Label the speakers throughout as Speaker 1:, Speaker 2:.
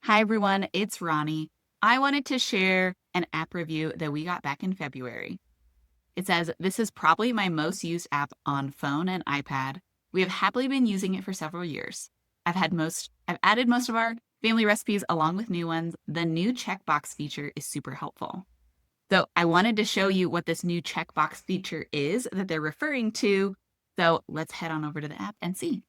Speaker 1: Hi everyone, it's Ronnie. I wanted to share an app review that we got back in February. It says, "This is probably my most used app on phone and iPad. We have happily been using it for several years. I've added most of our family recipes along with new ones. The new checkbox feature is super helpful." So I wanted to show you what this new checkbox feature is that they're referring to. So let's head on over to the app and see.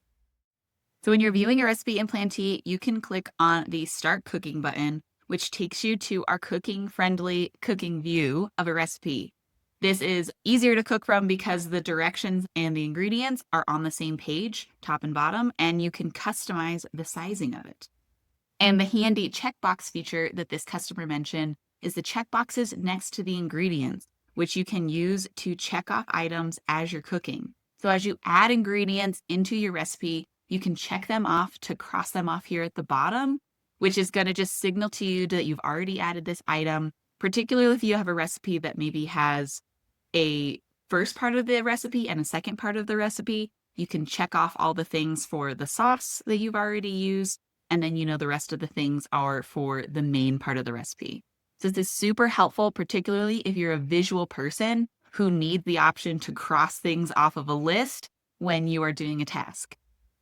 Speaker 1: So when you're viewing a recipe in Planty, you can click on the Start Cooking button, which takes you to our cooking-friendly cooking view of a recipe. This is easier to cook from because the directions and the ingredients are on the same page, top and bottom, and you can customize the sizing of it. And the handy checkbox feature that this customer mentioned is the checkboxes next to the ingredients, which you can use to check off items as you're cooking. So as you add ingredients into your recipe, you can check them off to cross them off here at the bottom, which is going to just signal to you that you've already added this item, particularly if you have a recipe that maybe has a first part of the recipe and a second part of the recipe. You can check off all the things for the sauce that you've already used, and then the rest of the things are for the main part of the recipe. So this is super helpful, particularly if you're a visual person who needs the option to cross things off of a list when you are doing a task.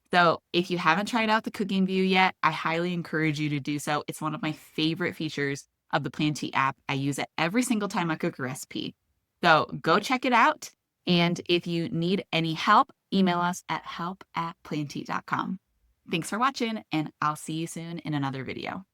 Speaker 1: So if you haven't tried out the cooking view yet, I highly encourage you to do so. It's one of my favorite features of the Planty app. I use it every single time I cook a recipe. So go check it out. And if you need any help, email us at help@planty.com. Thanks for watching, and I'll see you soon in another video.